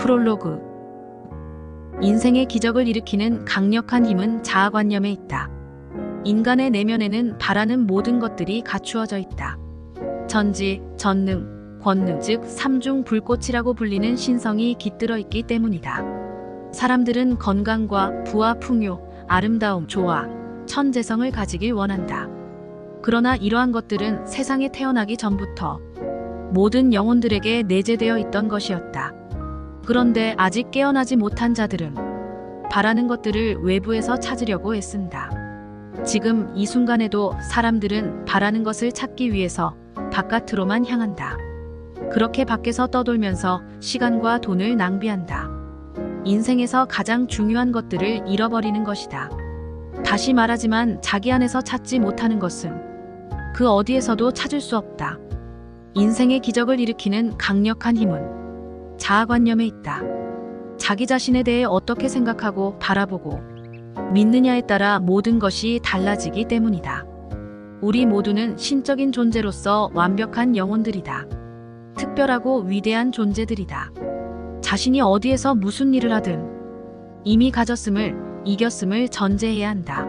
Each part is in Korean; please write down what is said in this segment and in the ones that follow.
프롤로그. 인생의 기적을 일으키는 강력한 힘은 자아관념에 있다. 인간의 내면에는 바라는 모든 것들이 갖추어져 있다. 전지, 전능, 권능, 즉 삼중 불꽃이라고 불리는 신성이 깃들어 있기 때문이다. 사람들은 건강과 부와 풍요, 아름다움, 조화, 천재성을 가지길 원한다. 그러나 이러한 것들은 세상에 태어나기 전부터 모든 영혼들에게 내재되어 있던 것이었다. 그런데 아직 깨어나지 못한 자들은 바라는 것들을 외부에서 찾으려고 애쓴다. 지금 이 순간에도 사람들은 바라는 것을 찾기 위해서 바깥으로만 향한다. 그렇게 밖에서 떠돌면서 시간과 돈을 낭비한다. 인생에서 가장 중요한 것들을 잃어버리는 것이다. 다시 말하지만 자기 안에서 찾지 못하는 것은 그 어디에서도 찾을 수 없다. 인생의 기적을 일으키는 강력한 힘은 자아관념에 있다. 자기 자신에 대해 어떻게 생각하고 바라보고 믿느냐에 따라 모든 것이 달라지기 때문이다. 우리 모두는 신적인 존재로서 완벽한 영혼들이다. 특별하고 위대한 존재들이다. 자신이 어디에서 무슨 일을 하든 이미 가졌음을, 이겼음을 전제해야 한다.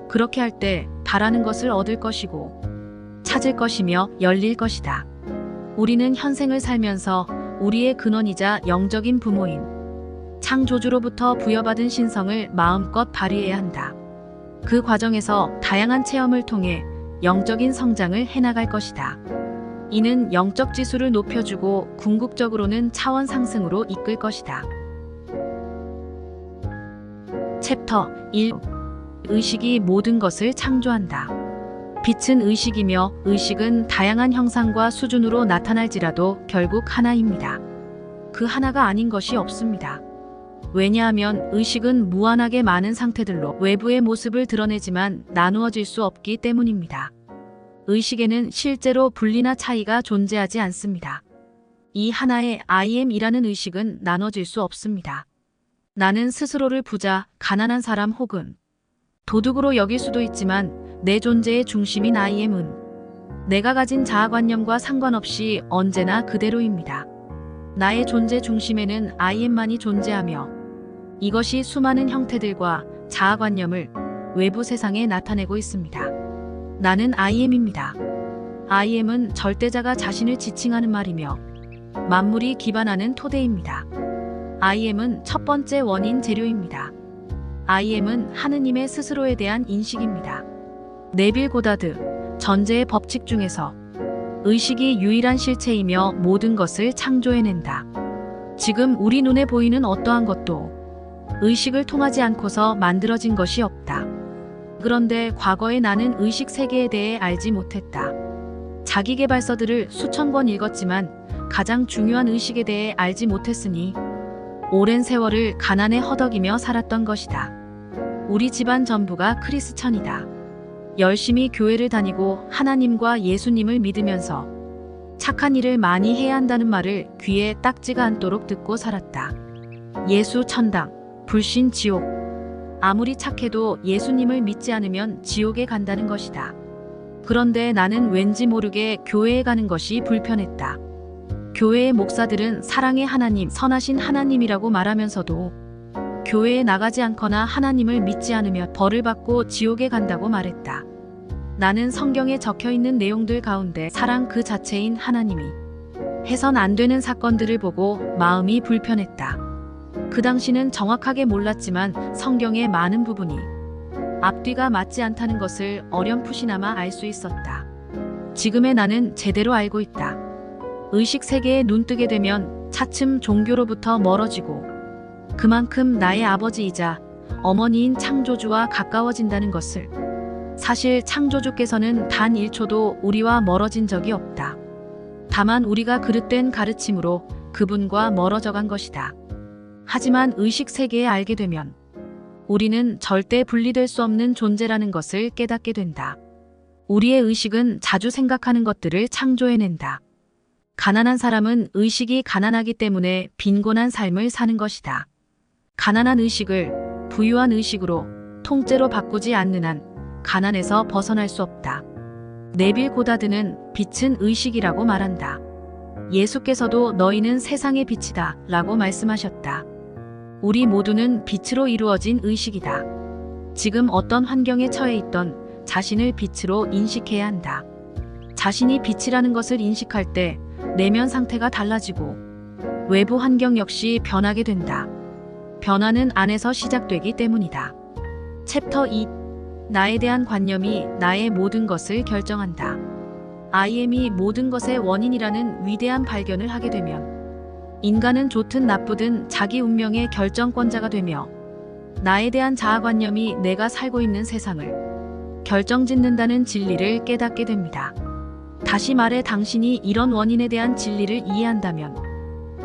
그렇게 할 때 바라는 것을 얻을 것이고 찾을 것이며 열릴 것이다. 우리는 현생을 살면서 우리의 근원이자 영적인 부모인 창조주로부터 부여받은 신성을 마음껏 발휘해야 한다. 그 과정에서 다양한 체험을 통해 영적인 성장을 해나갈 것이다. 이는 영적 지수를 높여주고 궁극적으로는 차원 상승으로 이끌 것이다. 챕터 1. 의식이 모든 것을 창조한다. 빛은 의식이며 의식은 다양한 형상과 수준으로 나타날지라도 결국 하나입니다. 그 하나가 아닌 것이 없습니다. 왜냐하면 의식은 무한하게 많은 상태들로 외부의 모습을 드러내지만 나누어질 수 없기 때문입니다. 의식에는 실제로 분리나 차이가 존재하지 않습니다. 이 하나의 I am이라는 의식은 나눠질 수 없습니다. 나는 스스로를 부자, 가난한 사람 혹은 도둑으로 여길 수도 있지만 내 존재의 중심인 I am은 내가 가진 자아관념과 상관없이 언제나 그대로입니다. 나의 존재 중심에는 I am만이 존재하며 이것이 수많은 형태들과 자아관념을 외부 세상에 나타내고 있습니다. 나는 I am입니다. I am은 절대자가 자신을 지칭하는 말이며 만물이 기반하는 토대입니다. I am은 첫 번째 원인 재료입니다. I am은 하느님의 스스로에 대한 인식입니다. 네빌 고다드, 전제의 법칙 중에서 의식이 유일한 실체이며 모든 것을 창조해낸다. 지금 우리 눈에 보이는 어떠한 것도 의식을 통하지 않고서 만들어진 것이 없다. 그런데 과거에 나는 의식 세계에 대해 알지 못했다. 자기계발서들을 수천 권 읽었지만 가장 중요한 의식에 대해 알지 못했으니 오랜 세월을 가난에 허덕이며 살았던 것이다. 우리 집안 전부가 크리스천이다. 열심히 교회를 다니고 하나님과 예수님을 믿으면서 착한 일을 많이 해야 한다는 말을 귀에 딱지가 않도록 듣고 살았다. 예수 천당, 불신 지옥. 아무리 착해도 예수님을 믿지 않으면 지옥에 간다는 것이다. 그런데 나는 왠지 모르게 교회에 가는 것이 불편했다. 교회의 목사들은 사랑의 하나님, 선하신 하나님이라고 말하면서도 교회에 나가지 않거나 하나님을 믿지 않으면 벌을 받고 지옥에 간다고 말했다. 나는 성경에 적혀있는 내용들 가운데 사랑 그 자체인 하나님이 해선 안 되는 사건들을 보고 마음이 불편했다. 그 당시는 정확하게 몰랐지만 성경의 많은 부분이 앞뒤가 맞지 않다는 것을 어렴풋이나마 알 수 있었다. 지금의 나는 제대로 알고 있다. 의식 세계에 눈뜨게 되면 차츰 종교로부터 멀어지고 그만큼 나의 아버지이자 어머니인 창조주와 가까워진다는 것을. 사실 창조주께서는 단 1초도 우리와 멀어진 적이 없다. 다만 우리가 그릇된 가르침으로 그분과 멀어져 간 것이다. 하지만 의식 세계에 알게 되면 우리는 절대 분리될 수 없는 존재라는 것을 깨닫게 된다. 우리의 의식은 자주 생각하는 것들을 창조해낸다. 가난한 사람은 의식이 가난하기 때문에 빈곤한 삶을 사는 것이다. 가난한 의식을 부유한 의식으로 통째로 바꾸지 않는 한 가난에서 벗어날 수 없다. 네빌 고다드는 빛은 의식이라고 말한다. 예수께서도 너희는 세상의 빛이다 라고 말씀하셨다. 우리 모두는 빛으로 이루어진 의식이다. 지금 어떤 환경에 처해 있던 자신을 빛으로 인식해야 한다. 자신이 빛이라는 것을 인식할 때 내면 상태가 달라지고 외부 환경 역시 변하게 된다. 변화는 안에서 시작되기 때문이다. 챕터 2. 나에 대한 관념이 나의 모든 것을 결정한다. IM이 모든 것의 원인이라는 위대한 발견을 하게 되면 인간은 좋든 나쁘든 자기 운명의 결정권자가 되며 나에 대한 자아관념이 내가 살고 있는 세상을 결정짓는다는 진리를 깨닫게 됩니다. 다시 말해 당신이 이런 원인에 대한 진리를 이해한다면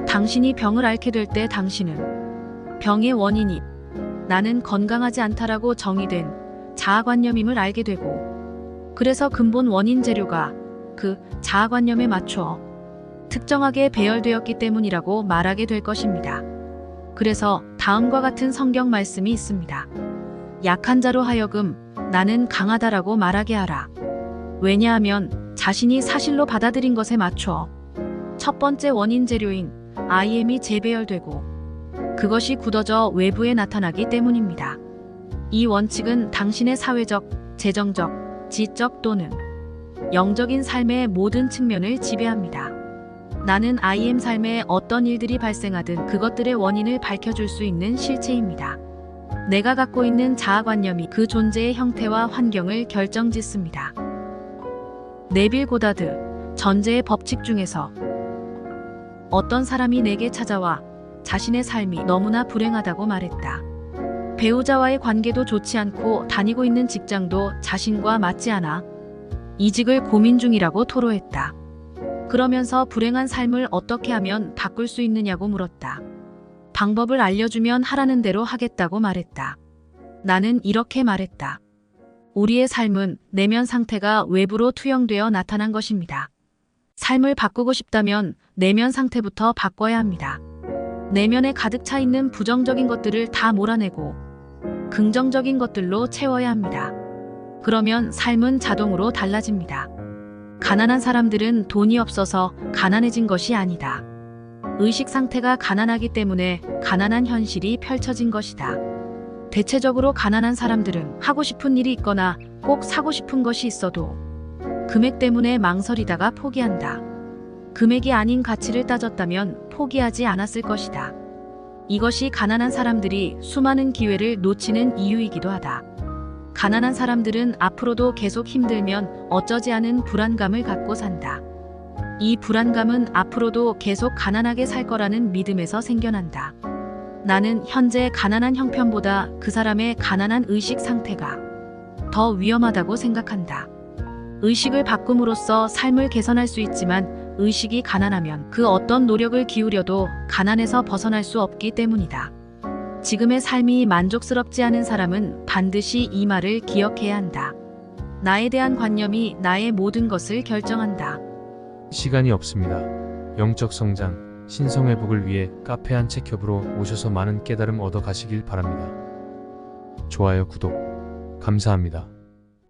당신이 병을 앓게 될 때 당신은 병의 원인이 나는 건강하지 않다라고 정의된 자아관념임을 알게 되고 그래서 근본 원인 재료가 그 자아관념에 맞춰 특정하게 배열되었기 때문이라고 말하게 될 것입니다. 그래서 다음과 같은 성경 말씀이 있습니다. 약한 자로 하여금 나는 강하다라고 말하게 하라. 왜냐하면 자신이 사실로 받아들인 것에 맞춰 첫 번째 원인 재료인 IM이 재배열되고 그것이 굳어져 외부에 나타나기 때문입니다. 이 원칙은 당신의 사회적, 재정적, 지적 또는 영적인 삶의 모든 측면을 지배합니다. 나는 IM 삶에 어떤 일들이 발생하든 그것들의 원인을 밝혀줄 수 있는 실체입니다. 내가 갖고 있는 자아관념이 그 존재의 형태와 환경을 결정짓습니다. 네빌 고다드, 전제의 법칙 중에서 어떤 사람이 내게 찾아와 자신의 삶이 너무나 불행하다고 말했다. 배우자와의 관계도 좋지 않고 다니고 있는 직장도 자신과 맞지 않아 이직을 고민 중이라고 토로했다. 그러면서 불행한 삶을 어떻게 하면 바꿀 수 있느냐고 물었다. 방법을 알려주면 하라는 대로 하겠다고 말했다. 나는 이렇게 말했다. 우리의 삶은 내면 상태가 외부로 투영되어 나타난 것입니다. 삶을 바꾸고 싶다면 내면 상태부터 바꿔야 합니다. 내면에 가득 차 있는 부정적인 것들을 다 몰아내고 긍정적인 것들로 채워야 합니다. 그러면 삶은 자동으로 달라집니다. 가난한 사람들은 돈이 없어서 가난해진 것이 아니다. 의식 상태가 가난하기 때문에 가난한 현실이 펼쳐진 것이다. 대체적으로 가난한 사람들은 하고 싶은 일이 있거나 꼭 사고 싶은 것이 있어도 금액 때문에 망설이다가 포기한다. 금액이 아닌 가치를 따졌다면 포기하지 않았을 것이다. 이것이 가난한 사람들이 수많은 기회를 놓치는 이유이기도 하다. 가난한 사람들은 앞으로도 계속 힘들면 어쩌지 않은 불안감을 갖고 산다. 이 불안감은 앞으로도 계속 가난하게 살 거라는 믿음에서 생겨난다. 나는 현재 가난한 형편보다 그 사람의 가난한 의식 상태가 더 위험하다고 생각한다. 의식을 바꿈으로써 삶을 개선할 수 있지만 의식이 가난하면 그 어떤 노력을 기울여도 가난에서 벗어날 수 없기 때문이다. 지금의 삶이 만족스럽지 않은 사람은 반드시 이 말을 기억해야 한다. 나에 대한 관념이 나의 모든 것을 결정한다. 시간이 없습니다. 영적 성장, 신성회복을 위해 카페 한 책협으로 오셔서 많은 깨달음 얻어 가시길 바랍니다. 좋아요, 구독 감사합니다.